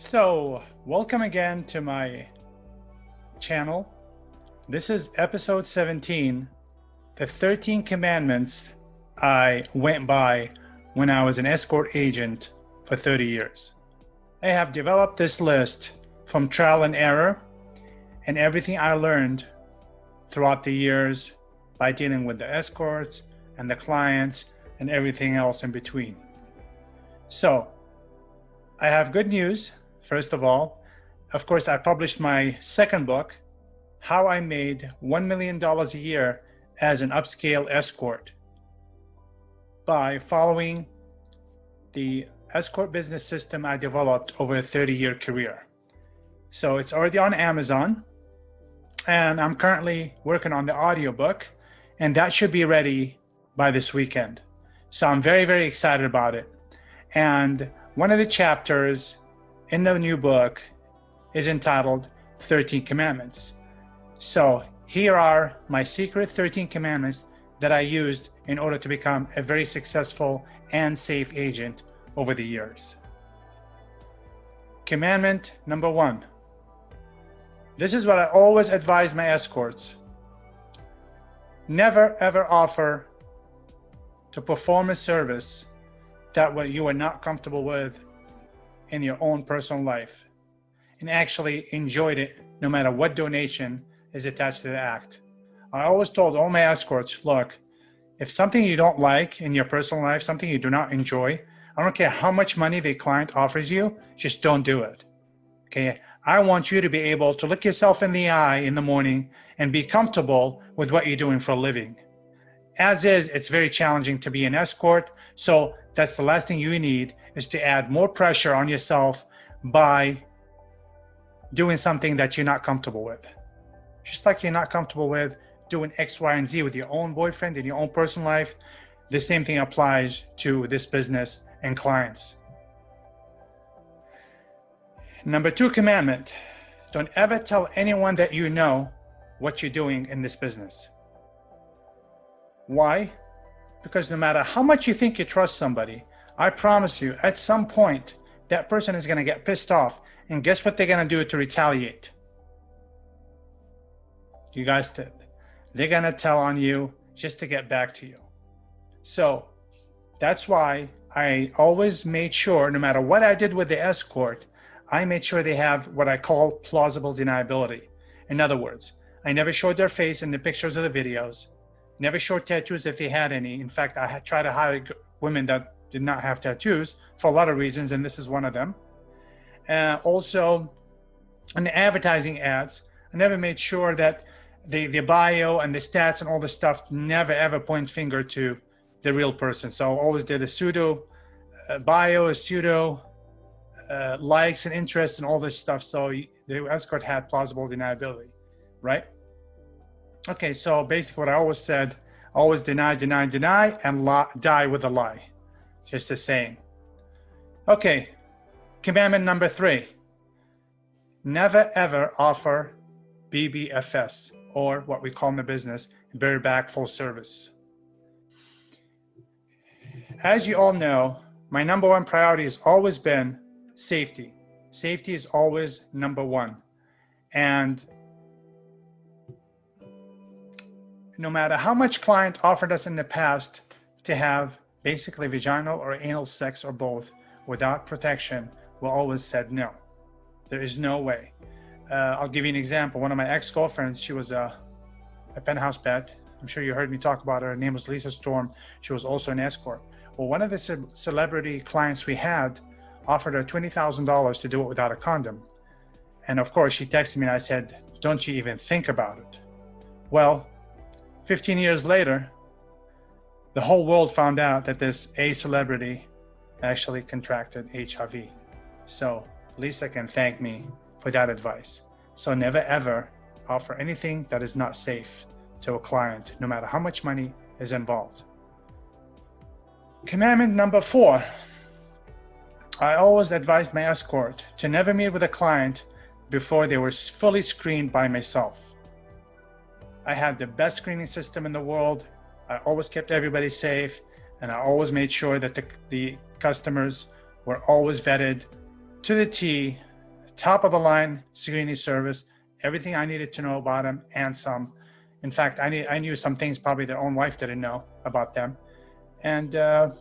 So, welcome again to my channel. This is episode 17, the 13 commandments I went by when I was an escort agent for 30 years. I have developed this list from trial and error and everything I learned throughout the years by dealing with the escorts and the clients and everything else in between. So, I have good news. First of all, of course, I published my second book, How I Made $1 Million a Year as an Upscale Escort, by following the escort business system I developed over a 30-year career. So it's already on Amazon, and I'm currently working on the audiobook, and that should be ready by this weekend. So I'm very, very excited about it. And one of the chapters in the new book is entitled 13 Commandments. So here are my secret 13 commandments that I used in order to become a very successful and safe agent over the years. Commandment number 1. This is what I always advise my escorts. Never ever offer to perform a service that you are not comfortable with in your own personal life, and actually enjoyed it no matter what donation is attached to the act. I always told all my escorts, look, if something you don't like in your personal life, something you do not enjoy, I don't care how much money the client offers you, just don't do it. Okay, I want you to be able to look yourself in the eye in the morning and be comfortable with what you're doing for a living. As is, it's very challenging to be an escort, so that's the last thing you need, is to add more pressure on yourself by doing something that you're not comfortable with. Just like you're not comfortable with doing X, Y, and Z with your own boyfriend in your own personal life, the same thing applies to this business and clients. Number 2 commandment, don't ever tell anyone that you know what you're doing in this business. Why? Because no matter how much you think you trust somebody, I promise you, at some point, that person is going to get pissed off. And guess what they're going to do to retaliate? You guys did. They're going to tell on you just to get back to you. So that's why I always made sure, no matter what I did with the escort, I made sure they have what I call plausible deniability. In other words, I never showed their face in the pictures or the videos. Never showed tattoos if they had any. In fact, I had tried to hire women that did not have tattoos for a lot of reasons, and this is one of them. Also, in the advertising ads, I never made sure that the bio and the stats and all this stuff never ever point finger to the real person. So I always did a pseudo bio, a pseudo likes and interests and all this stuff. So the escort had plausible deniability, right? Okay, so basically what I always said, always deny, deny, deny, and die with a lie. Just the same. Okay, commandment number 3. Never ever offer bbfs, or what we call in the business, bareback full service. As you all know, my number 1 priority has always been safety. Safety is always number 1. And no matter how much client offered us in the past to have basically vaginal or anal sex or both without protection, we always said no. There is no way. I'll give you an example. One of my ex-girlfriends, she was a penthouse pet. I'm sure you heard me talk about her. Her name was Lisa Storm. She was also an escort. Well, one of the celebrity clients we had offered her $20,000 to do it without a condom. And of course, she texted me and I said, don't you even think about it. Well, 15 years later, the whole world found out that this celebrity actually contracted HIV. So Lisa can thank me for that advice. So never ever offer anything that is not safe to a client, no matter how much money is involved. Commandment number 4. I always advised my escort to never meet with a client before they were fully screened by myself. I had the best screening system in the world. I always kept everybody safe, and I always made sure that the customers were always vetted to the T top of the line screening service, everything I needed to know about them and some. In fact, I knew some things probably their own wife didn't know about them. And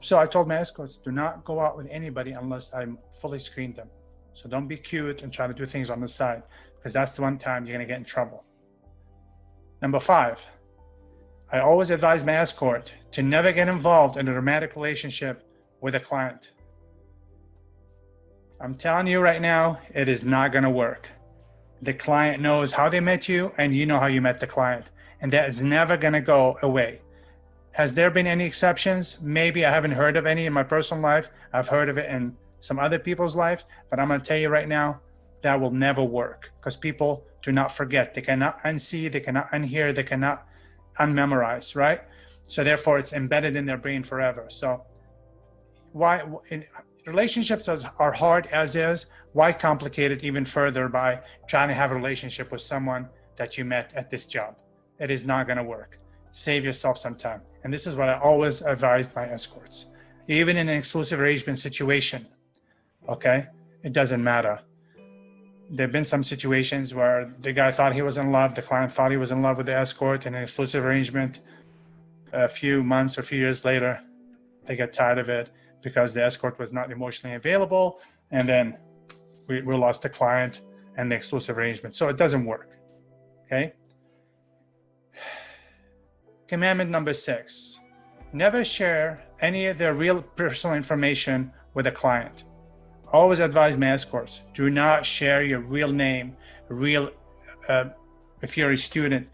so I told my escorts, do not go out with anybody unless I'm fully screened them. So don't be cute and try to do things on the side, because that's the one time you're going to get in trouble. Number 5, I always advise my escort to never get involved in a romantic relationship with a client. I'm telling you right now, it is not going to work. The client knows how they met you, and you know how you met the client, and that is never going to go away. Has there been any exceptions? Maybe. I haven't heard of any in my personal life. I've heard of it in some other people's lives, but I'm going to tell you right now, that will never work, because people do not forget. They cannot unsee, they cannot unhear, they cannot unmemorize, right? So therefore, it's embedded in their brain forever. So why relationships are hard as is? Why complicate it even further by trying to have a relationship with someone that you met at this job? It is not going to work. Save yourself some time. And this is what I always advise my escorts. Even in an exclusive arrangement situation, okay? It doesn't matter. There've been some situations where the guy thought he was in love, the client thought he was in love with the escort in an exclusive arrangement. A few months or a few years later, they get tired of it because the escort was not emotionally available, and then we lost the client and the exclusive arrangement. So it doesn't work, okay? Commandment number 6, never share any of their real personal information with a client. Always advise my escorts, do not share your real name, if you're a student,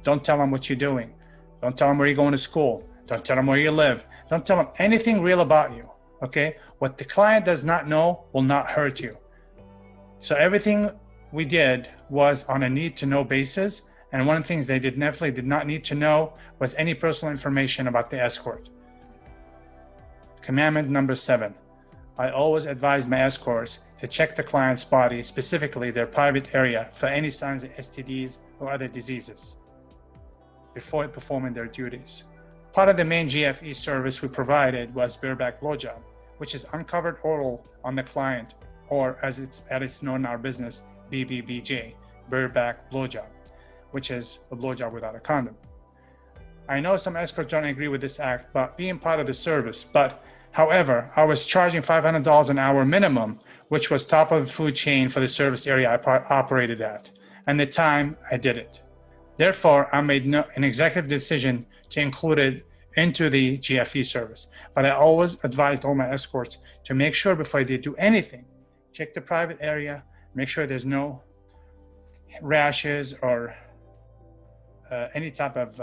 don't tell them what you're doing. Don't tell them where you're going to school. Don't tell them where you live. Don't tell them anything real about you, okay? What the client does not know will not hurt you. So everything we did was on a need-to-know basis, and one of the things they definitely did not need to know was any personal information about the escort. Commandment number 7, I always advise my escorts to check the client's body, specifically their private area, for any signs of STDs or other diseases before performing their duties. Part of the main GFE service we provided was bareback blowjob, which is uncovered oral on the client, or as it's known in our business, BBBJ, bareback blowjob, which is a blowjob without a condom. I know some escorts don't agree with this act, but being part of the service, however, I was charging $500 an hour minimum, which was top of the food chain for the service area I operated at, and the time I did it. Therefore, I made an executive decision to include it into the GFE service. But I always advised all my escorts to make sure before they do anything, check the private area, make sure there's no rashes or any type of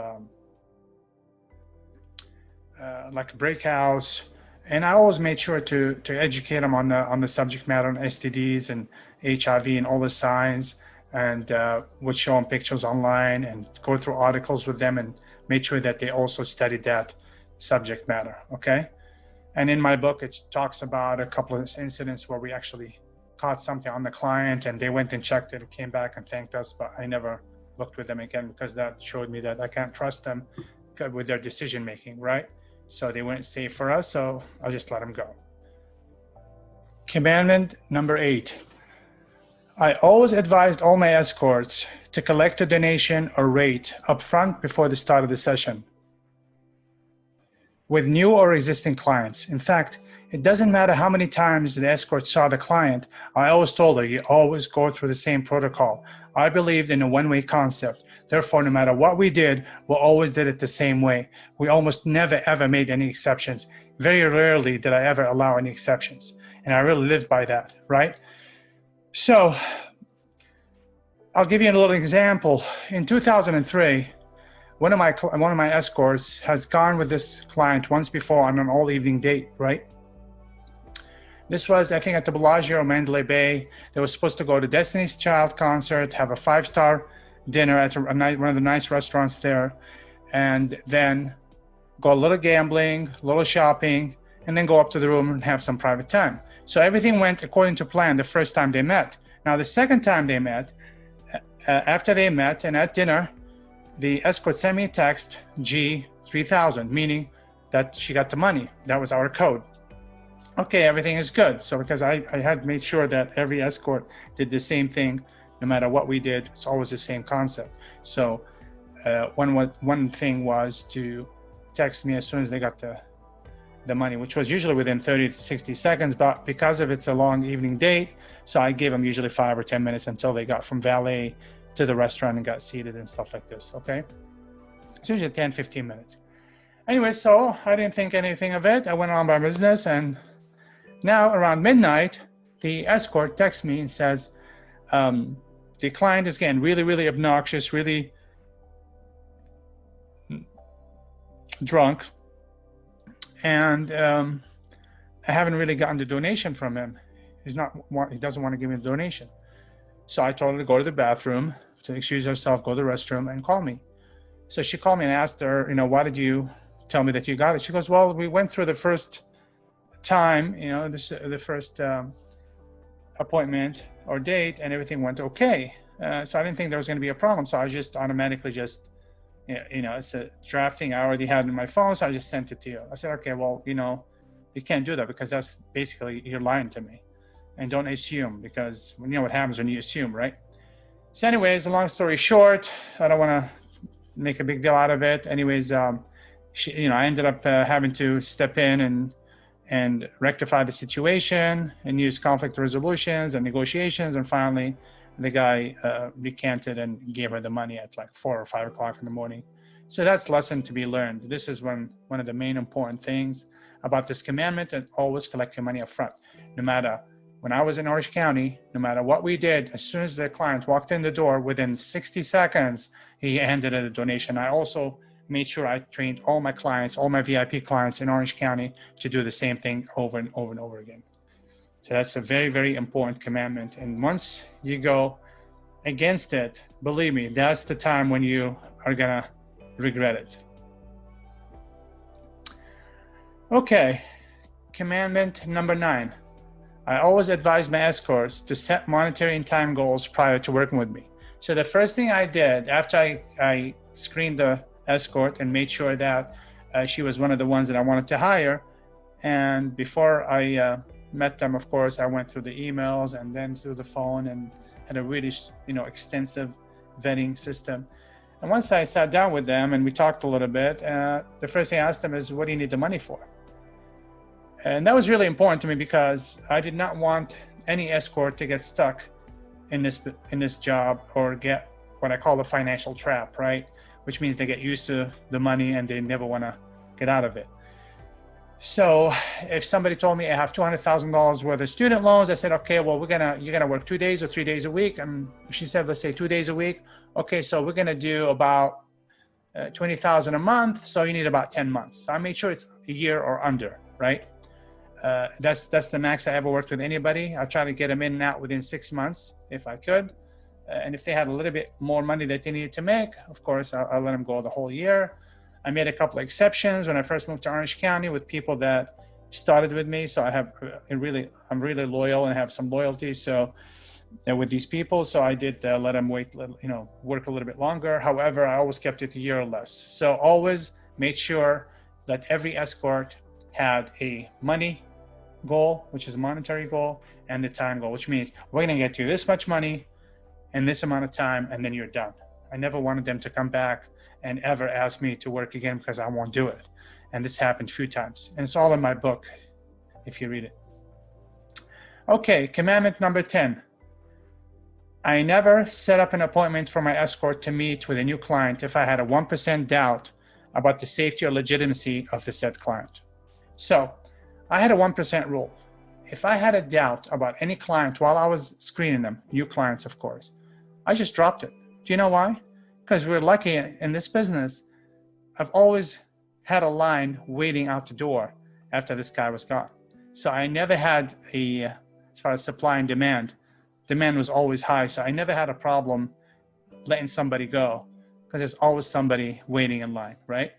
like breakouts. And I always made sure to educate them on the subject matter on STDs and HIV and all the signs, and would show them pictures online and go through articles with them and made sure that they also studied that subject matter, okay? And in my book, it talks about a couple of incidents where we actually caught something on the client and they went and checked it and came back and thanked us, but I never booked with them again because that showed me that I can't trust them with their decision-making, right? So they weren't safe for us, so I'll just let them go. Commandment number 8. I always advised all my escorts to collect a donation or rate upfront before the start of the session with new or existing clients. In fact, it doesn't matter how many times the escort saw the client. I always told her, you always go through the same protocol. I believed in a one-way concept. Therefore, no matter what we did, we always did it the same way. We almost never, ever made any exceptions. Very rarely did I ever allow any exceptions. And I really lived by that, right? So I'll give you a little example. In 2003, one of my escorts has gone with this client once before on an all-evening date, right? This was, I think, at the Bellagio or Mandalay Bay. They were supposed to go to Destiny's Child concert, have a 5-star dinner at one of the nice restaurants there, and then go a little gambling, a little shopping, and then go up to the room and have some private time. So everything went according to plan the first time they met. Now, the second time they met, after they met and at dinner, the escort sent me a text, G3000, meaning that she got the money. That was our code. okay, everything is good. So because I had made sure that every escort did the same thing, no matter what we did, it's always the same concept. So one thing was to text me as soon as they got the money, which was usually within 30 to 60 seconds, but because of it's a long evening date, so I gave them usually 5 or 10 minutes until they got from valet to the restaurant and got seated and stuff like this, okay? It's usually 10, 15 minutes. Anyway, so I didn't think anything of it. I went on my business, and now around midnight, the escort texts me and says, the client is getting really, really obnoxious, really drunk, and I haven't really gotten the donation from him. He doesn't want to give me the donation. So I told her to go to the bathroom, to excuse herself, go to the restroom, and call me. So she called me and asked her, why did you tell me that you got it? She goes, well, we went through the first time, the first appointment or date, and everything went okay. So I didn't think there was going to be a problem. So I just automatically it's a drafting I already had in my phone, so I just sent it to you. I said, okay, well, you can't do that because that's basically, you're lying to me. And don't assume, because you know what happens when you assume, right? So anyways, long story short, I don't want to make a big deal out of it. Anyways, I ended up having to step in and rectify the situation and use conflict resolutions and negotiations. And finally, the guy recanted and gave her the money at like 4 or 5 o'clock in the morning. So that's lesson to be learned. This is one of the main important things about this commandment, and always collect your money up front. No matter, when I was in Orange County, no matter what we did, as soon as the client walked in the door, within 60 seconds, he handed in a donation. I also made sure I trained all my clients, all my VIP clients in Orange County, to do the same thing over and over and over again. So that's a very, very important commandment. And once you go against it, believe me, that's the time when you are gonna regret it. Okay, commandment number 9. I always advise my escorts to set monetary and time goals prior to working with me. So the first thing I did after I screened the escort and made sure that she was one of the ones that I wanted to hire, and before I met them, of course, I went through the emails and then through the phone and had a really, extensive vetting system. And once I sat down with them and we talked a little bit, the first thing I asked them is, what do you need the money for? And that was really important to me because I did not want any escort to get stuck in this job or get what I call the financial trap, right? Which means they get used to the money and they never want to get out of it. So if somebody told me I have $200,000 worth of student loans, I said, okay, well, you're gonna work 2 days or 3 days a week. And she said, let's say 2 days a week. Okay, so we're gonna do about $20,000 a month. So you need about 10 months. So I made sure it's a year or under, right? That's the max I ever worked with anybody. I try to get them in and out within 6 months if I could. And if they had a little bit more money that they needed to make, of course, I'll let them go the whole year. I made a couple of exceptions when I first moved to Orange County with people that started with me. So I'm really loyal and have some loyalty. So with these people, so I did let them work a little bit longer. However, I always kept it a year or less. So always made sure that every escort had a money goal, which is a monetary goal, and the time goal, which means we're going to get you this much money in this amount of time, and then you're done. I never wanted them to come back and ever ask me to work again because I won't do it. And this happened a few times. And it's all in my book if you read it. Okay, commandment number 10. I never set up an appointment for my escort to meet with a new client if I had a 1% doubt about the safety or legitimacy of the said client. So I had a 1% rule. If I had a doubt about any client while I was screening them, new clients, of course, I just dropped it. Do you know why? Because we're lucky in this business. I've always had a line waiting out the door after this guy was gone. So I never had as far as supply and demand was always high. So I never had a problem letting somebody go because there's always somebody waiting in line, right?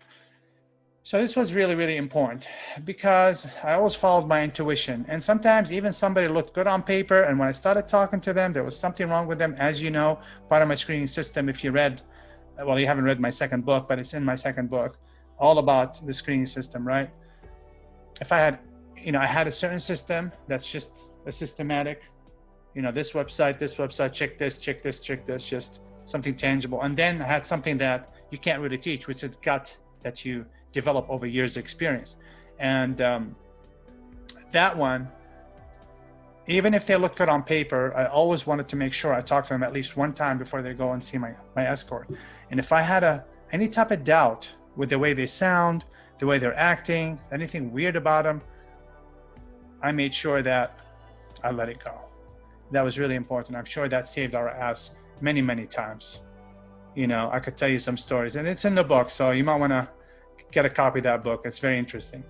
So this was really, really important because I always followed my intuition. And sometimes even somebody looked good on paper. And when I started talking to them, there was something wrong with them. As you know, part of my screening system, if you read, well, you haven't read my second book, but it's in my second book, all about the screening system, right? If I had I had a certain system that's just a systematic, this website, check this, just something tangible. And then I had something that you can't really teach, which is gut that you develop over years of experience. And that one, even if they look good on paper, I always wanted to make sure I talk to them at least one time before they go and see my escort. And if I had any type of doubt with the way they sound, the way they're acting, anything weird about them, I made sure that I let it go. That was really important. I'm sure that saved our ass many, many times. I could tell you some stories, and it's in the book, so you might want to get a copy of that book. It's very interesting.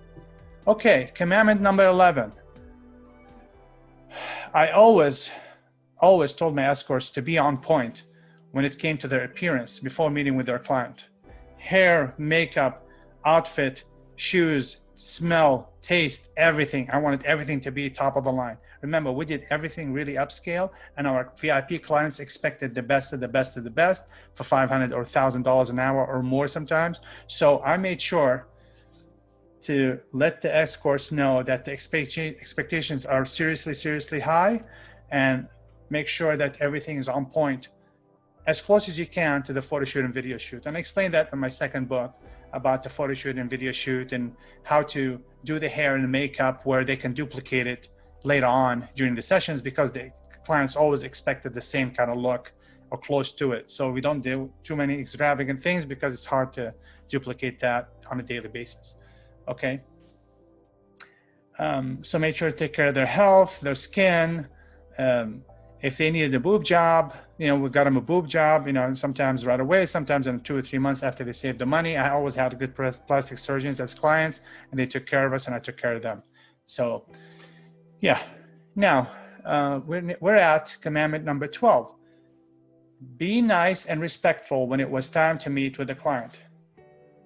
Okay, commandment number 11. I always told my escorts to be on point when it came to their appearance before meeting with their client. Hair, makeup, outfit, shoes, smell, taste, everything. I wanted everything to be top of the line. Remember, we did everything really upscale, and our VIP clients expected the best of the best of the best for $500 or $1,000 an hour or more sometimes. So I made sure to let the escorts know that the expectations are seriously high, and make sure that everything is on point as close as you can to the photo shoot and video shoot. And I explained that in my second book about the photo shoot and video shoot and how to do the hair and the makeup where they can duplicate it later on during the sessions, because the clients always expected the same kind of look or close to it. So we don't do too many extravagant things because it's hard to duplicate that on a daily basis. Okay. So make sure to take care of their health, their skin. If they needed a boob job, we got them a boob job, sometimes right away, sometimes in 2 or 3 months after they saved the money. I always had good plastic surgeons as clients, and they took care of us, and I took care of them. So yeah. Now, we're at commandment number 12. Be nice and respectful when it was time to meet with the client.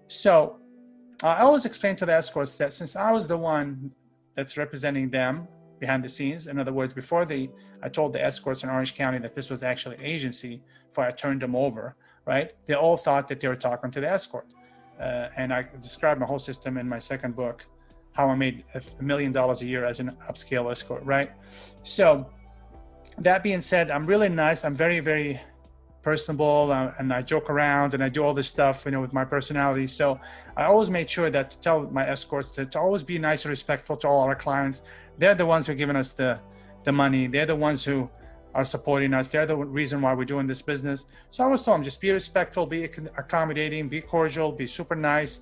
So I always explain to the escorts that since I was the one that's representing them behind the scenes, in other words, before I told the escorts in Orange County that this was actually an agency before I turned them over, right? They all thought that they were talking to the escort. And I described my whole system in my second book, how I made $1 million a year as an upscale escort, right? So that being said, I'm really nice. I'm very, very personable, and I joke around and I do all this stuff, with my personality. So I always made sure that to tell my escorts to always be nice and respectful to all our clients. They're the ones who are giving us the money. They're the ones who are supporting us. They're the reason why we're doing this business. So I always told them, just be respectful, be accommodating, be cordial, be super nice,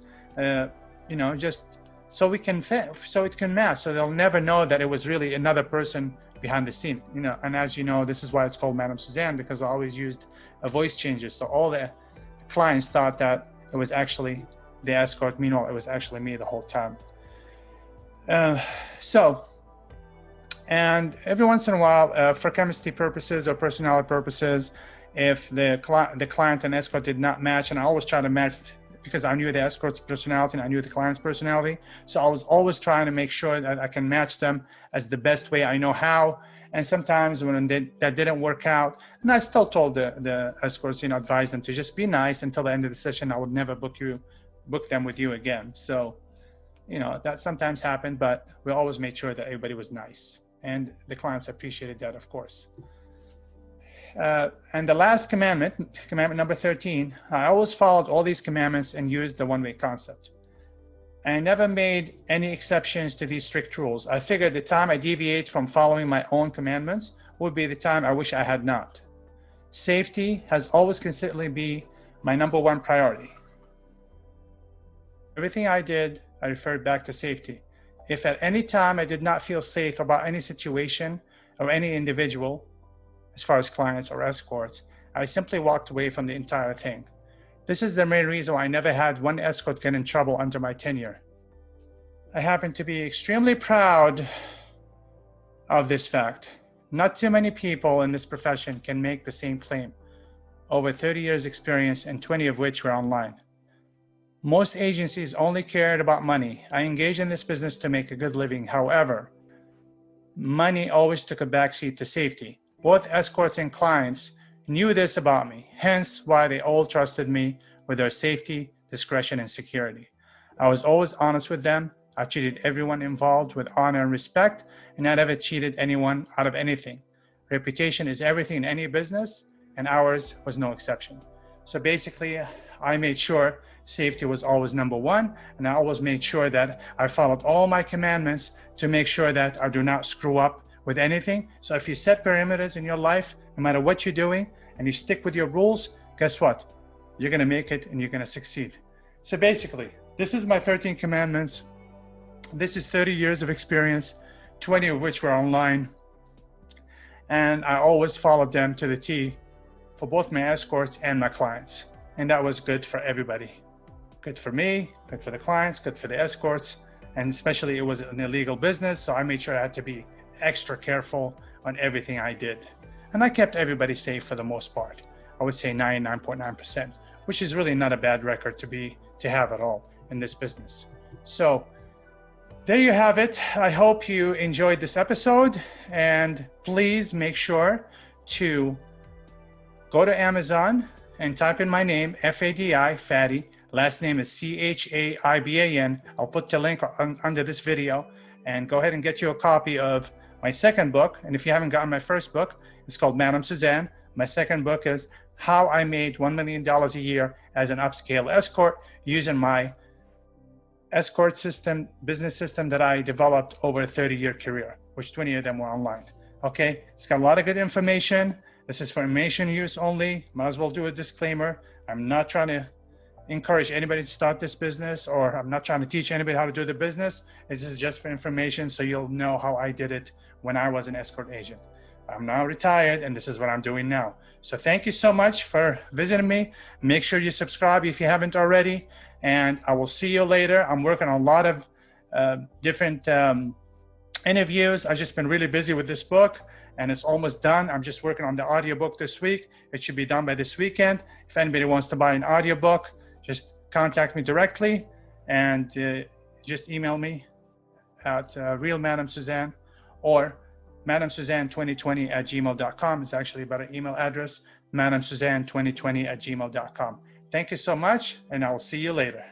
just so it can match. So they'll never know that it was really another person behind the scene, and as you know, this is why it's called Madam Suzanne, because I always used a voice changes. So all the clients thought that it was actually the escort. Meanwhile, it was actually me the whole time. And every once in a while, for chemistry purposes or personality purposes, if the client and escort did not match, and I always try to match because I knew the escort's personality and I knew the client's personality. So I was always trying to make sure that I can match them as the best way I know how. And sometimes when that didn't work out, and I still told the escorts, advise them to just be nice until the end of the session. I would never book them with you again. So, that sometimes happened, but we always made sure that everybody was nice. And the clients appreciated that, of course. And the last commandment number 13, I always followed all these commandments and used the one-way concept. I never made any exceptions to these strict rules. I figured the time I deviate from following my own commandments would be the time I wish I had not. Safety has always consistently been my number one priority. Everything I did, I referred back to safety. If at any time I did not feel safe about any situation or any individual, as far as clients or escorts, I simply walked away from the entire thing. This is the main reason why I never had one escort get in trouble under my tenure. I happen to be extremely proud of this fact. Not too many people in this profession can make the same claim. Over 30 years experience, and 20 of which were online. Most agencies only cared about money. I engaged in this business to make a good living. However, money always took a backseat to safety. Both escorts and clients knew this about me, hence why they all trusted me with their safety, discretion, and security. I was always honest with them. I treated everyone involved with honor and respect, and I never cheated anyone out of anything. Reputation is everything in any business, and ours was no exception. So basically, I made sure safety was always number one, and I always made sure that I followed all my commandments to make sure that I do not screw up with anything. So if you set perimeters in your life, no matter what you're doing, and you stick with your rules, guess what? You're gonna make it and you're gonna succeed. So basically, this is my 13 commandments. This is 30 years of experience, 20 of which were online. And I always followed them to the T for both my escorts and my clients. And that was good for everybody. Good for me, good for the clients, good for the escorts. And especially it was an illegal business, so I made sure I had to be extra careful on everything I did. And I kept everybody safe for the most part. I would say 99.9%, which is really not a bad record to have at all in this business. So there you have it. I hope you enjoyed this episode, and please make sure to go to Amazon and type in my name, F-A-D-I, Fatty. Last name is C-H-A-I-B-A-N. I'll put the link under this video, and go ahead and get you a copy of my second book. And if you haven't gotten my first book, it's called Madam Suzanne. My second book is How I Made $1 Million a Year as an Upscale Escort using my escort system, business system that I developed over a 30-year career, which 20 of them were online. Okay, it's got a lot of good information. This is for information use only. Might as well do a disclaimer. I'm not trying to encourage anybody to start this business, or I'm not trying to teach anybody how to do the business. This is just for information so you'll know how I did it when I was an escort agent. I'm now retired, and this is what I'm doing now. So thank you so much for visiting me. Make sure you subscribe if you haven't already, and I will see you later. I'm working on a lot of different interviews. I've just been really busy with this book, and it's almost done. I'm just working on the audiobook this week. It should be done by this weekend. If anybody wants to buy an audiobook, just contact me directly, and just email me at realmadamsuzanne or madamsuzanne2020@gmail.com. It's actually about an email address, madamsuzanne2020@gmail.com. Thank you so much, and I'll see you later.